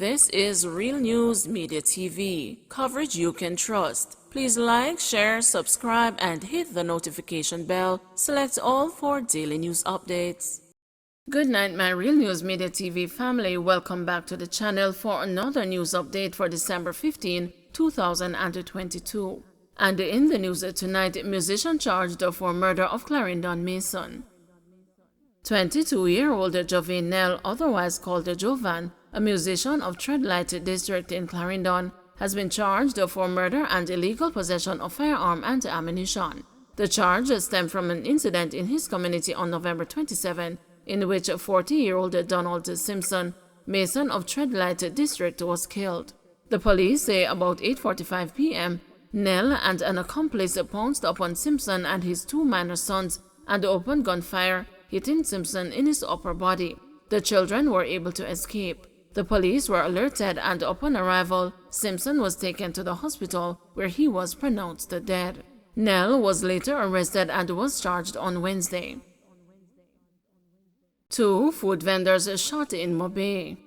This is Real News Media TV, coverage you can trust. Please like, share, subscribe, and hit the notification bell. Select all for daily news updates. Good night, my Real News Media TV family. Welcome back to the channel for another news update for December 15, 2022. And in the news tonight, musician charged for murder of Clarendon Mason. 22-year-old Jovan Nell, otherwise called Jovan, a musician of Treadlight District in Clarendon, has been charged for murder and illegal possession of firearm and ammunition. The charge stemmed from an incident in his community on November 27, in which 40-year-old Donald Simpson, Mason of Treadlight District, was killed. The police say about 8:45 p.m., Nell and an accomplice pounced upon Simpson and his two minor sons and opened gunfire, hitting Simpson in his upper body. The children were able to escape. The police were alerted, and upon arrival, Simpson was taken to the hospital where he was pronounced dead. Nell was later arrested and was charged on Wednesday. 2 food vendors shot in Montego Bay.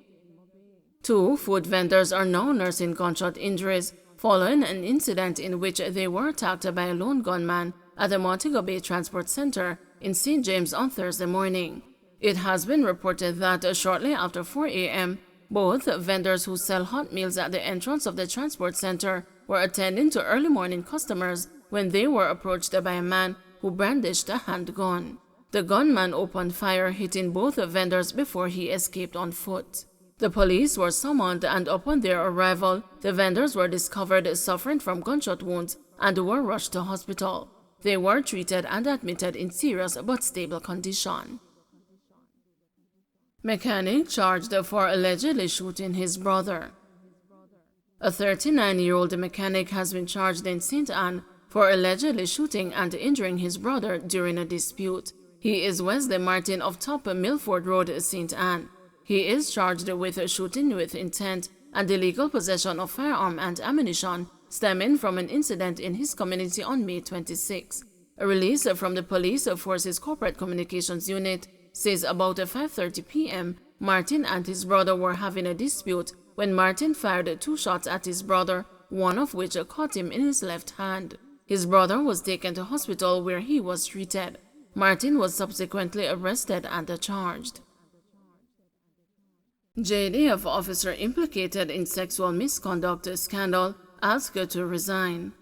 2 food vendors are now nursing gunshot injuries following an incident in which they were attacked by a lone gunman at the Montego Bay Transport Center in St. James on Thursday morning. It has been reported that shortly after 4 a.m., both vendors who sell hot meals at the entrance of the transport center were attending to early morning customers when they were approached by a man who brandished a handgun. The gunman opened fire, hitting both vendors before he escaped on foot. The police were summoned, and upon their arrival, the vendors were discovered suffering from gunshot wounds and were rushed to hospital. They were treated and admitted in serious but stable condition. Mechanic charged for allegedly shooting his brother. A 39-year-old mechanic has been charged in St. Anne for allegedly shooting and injuring his brother during a dispute. He is Wesley Martin of Top Milford Road, St. Anne. He is charged with shooting with intent and illegal possession of firearm and ammunition stemming from an incident in his community on May 26. A release from the Police Force's Corporate Communications Unit says about 5:30 p.m., Martin and his brother were having a dispute when Martin fired 2 shots at his brother, one of which caught him in his left hand. His brother was taken to hospital where he was treated. Martin was subsequently arrested and charged. JDF officer implicated in sexual misconduct scandal asked to resign.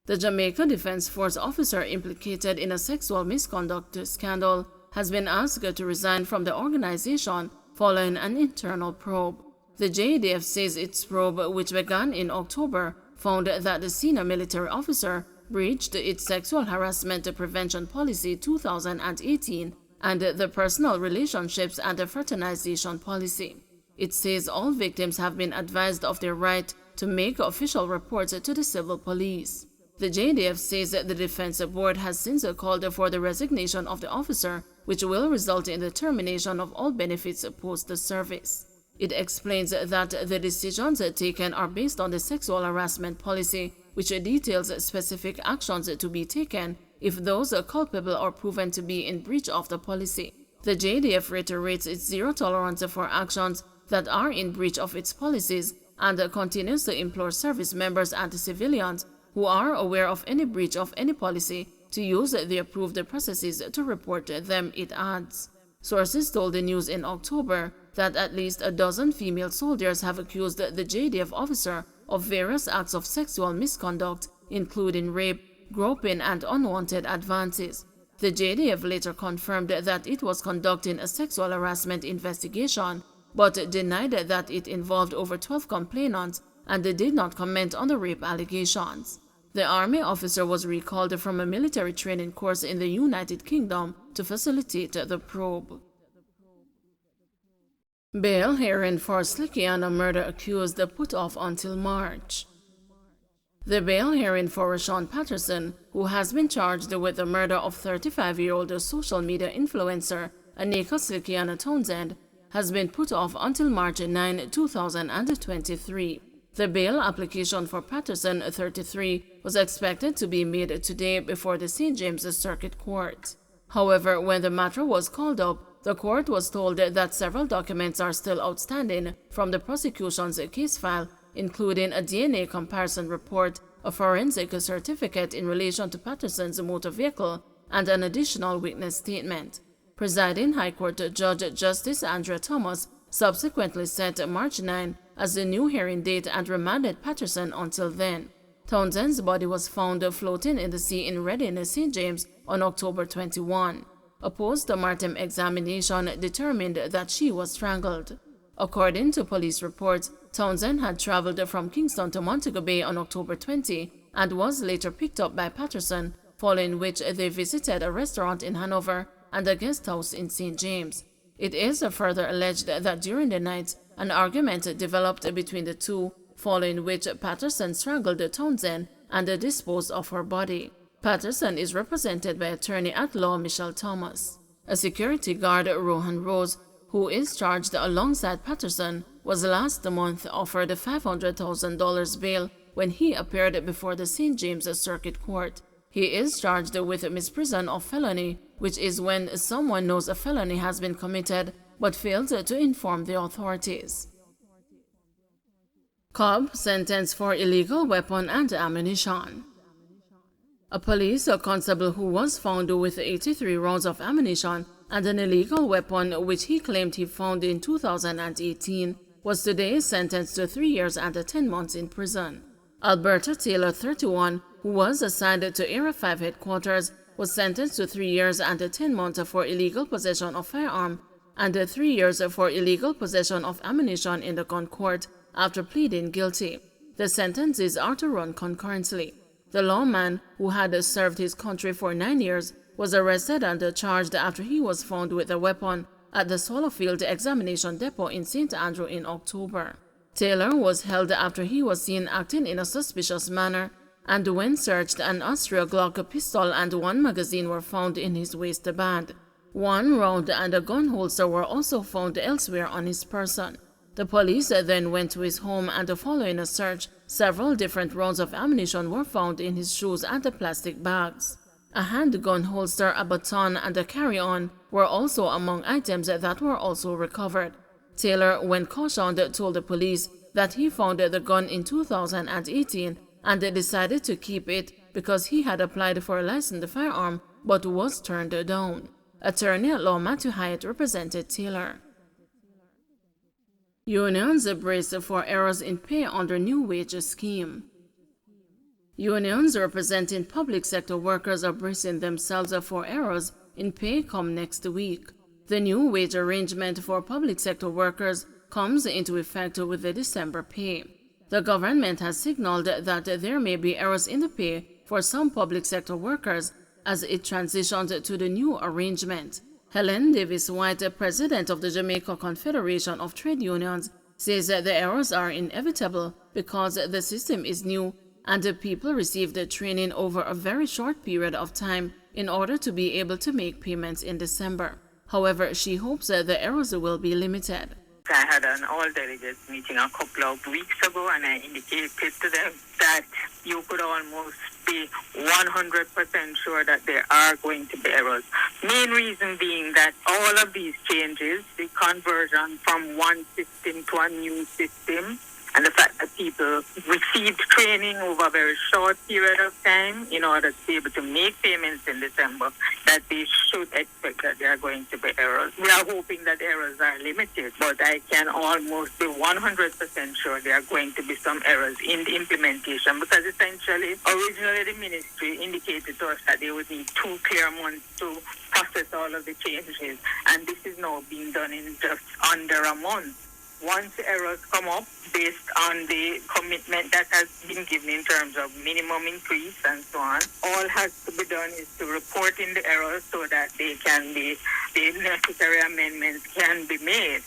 The Jamaica Defense Force officer implicated in a sexual misconduct scandal has been asked to resign from the organization following an internal probe. The JDF says its probe, which began in October, found that the senior military officer breached its sexual harassment prevention policy 2018 and the personal relationships and the fraternization policy. It says all victims have been advised of their right to make official reports to the civil police. The JDF says that the Defense Board has since called for the resignation of the officer, which will result in the termination of all benefits post-service. It explains that the decisions taken are based on the sexual harassment policy, which details specific actions to be taken if those culpable are proven to be in breach of the policy. The JDF reiterates its zero tolerance for actions that are in breach of its policies and continues to implore service members and civilians who are aware of any breach of any policy to use the approved processes to report them, it adds. Sources told the news in October that at least a dozen female soldiers have accused the JDF officer of various acts of sexual misconduct, including rape, groping, and unwanted advances. The JDF later confirmed that it was conducting a sexual harassment investigation, but denied that it involved over 12 complainants and did not comment on the rape allegations. The Army officer was recalled from a military training course in the United Kingdom to facilitate the probe. Bail hearing for Slickiana murder accused put off until March. The bail hearing for Rashawn Patterson, who has been charged with the murder of 35-year-old social media influencer Anika Slickiana Townsend, has been put off until March 9, 2023. The bail application for Patterson, 33, was expected to be made today before the St. James Circuit Court. However, when the matter was called up, The court was told that several documents are still outstanding from the prosecution's case file, including a DNA comparison report, a forensic certificate in relation to Patterson's motor vehicle, and an additional witness statement. Presiding High Court Judge Justice Andrea Thomas subsequently set March 9 as the new hearing date and remanded Patterson until then. Townsend's body was found floating in the sea in Redding, St. James on October 21. A post-mortem examination determined that she was strangled. According to police reports, Townsend had traveled from Kingston to Montego Bay on October 20 and was later picked up by Patterson, following which they visited a restaurant in Hanover and a guest house in St. James. It is further alleged that during the night, an argument developed between the two, following which Patterson strangled Townsend and disposed of her body. Patterson is represented by attorney-at-law Michelle Thomas. A security guard, Rohan Rose, who is charged alongside Patterson, was last month offered $500,000 bail when he appeared before the St. James Circuit Court. He is charged with misprision of felony, which is when someone knows a felony has been committed but fails to inform the authorities. Cobb sentenced for illegal weapon and ammunition. A police constable who was found with 83 rounds of ammunition and an illegal weapon which he claimed he found in 2018 was today sentenced to 3 years and 10 months in prison. Alberta Taylor, 31, who was assigned to Area 5 headquarters, was sentenced to 3 years and 10 months for illegal possession of firearm and 3 years for illegal possession of ammunition in the gun court after pleading guilty. The sentences are to run concurrently. The lawman, who had served his country for 9 years, was arrested and charged after he was found with a weapon at the Swallowfield Examination Depot in St. Andrew in October. Taylor was held after he was seen acting in a suspicious manner, and when searched, an Austria Glock pistol and 1 magazine were found in his waistband. 1 round and a gun holster were also found elsewhere on his person. The police then went to his home, and following a search, several different rounds of ammunition were found in his shoes and the plastic bags. A handgun holster, a baton, and a carry-on were also among items that were also recovered. Taylor, when cautioned, told the police that he found the gun in 2018 and decided to keep it because he had applied for a licensed firearm but was turned down. Attorney-at-law Matthew Hyatt represented Taylor. Unions brace for errors in pay under new wage scheme. Unions representing public sector workers are bracing themselves for errors in pay come next week. The new wage arrangement for public sector workers comes into effect with the December pay. The government has signaled that there may be errors in the pay for some public sector workers as it transitions to the new arrangement. Helen Davis White, president of the Jamaica Confederation of Trade Unions, says that the errors are inevitable because the system is new and the people receive the training over a very short period of time in order to be able to make payments in December. However, she hopes that the errors will be limited. I had an all-delegates meeting a couple of weeks ago, and I indicated to them that you could almost be 100% sure that there are going to be errors. Main reason being that all of these changes, the conversion from one system to a new system, and the fact that people received training over a very short period of time in order to be able to make payments in December, that they should expect that there are going to be errors. We are hoping that errors are limited, but I can almost be 100% sure there are going to be some errors in the implementation, because essentially, originally the ministry indicated to us that they would need 2 clear months to process all of the changes, and this is now being done in just under a month. Once errors come up based on the commitment that has been given in terms of minimum increase and so on, all has to be done is to report in the errors so that the necessary amendments can be made.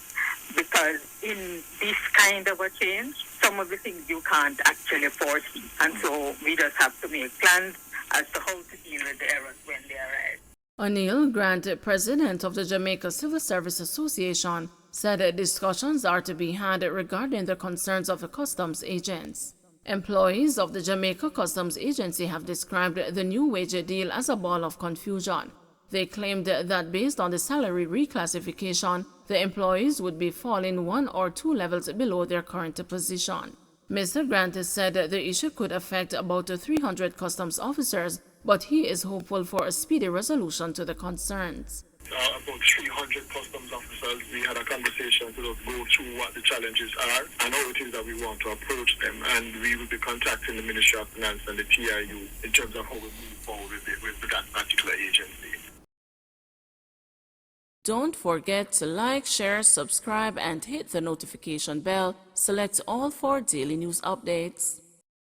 Because in this kind of a change, some of the things you can't actually foresee. And so we just have to make plans as to how to deal with the errors when they arise. O'Neill Grant, president of the Jamaica Civil Service Association, said discussions are to be had regarding the concerns of the customs agents. Employees of the Jamaica Customs Agency have described the new wage deal as a ball of confusion. They claimed that based on the salary reclassification, the employees would be falling 1 or 2 levels below their current position. Mr. Grant said the issue could affect about 300 customs officers, but he is hopeful for a speedy resolution to the concerns. About 300 customs officers, we had a conversation to go through what the challenges are and how it is that we want to approach them, and we will be contacting the Ministry of Finance and the TIU in terms of how we move forward with that particular agency. Don't forget to like, share, subscribe, and hit the notification bell. Select all for daily news updates.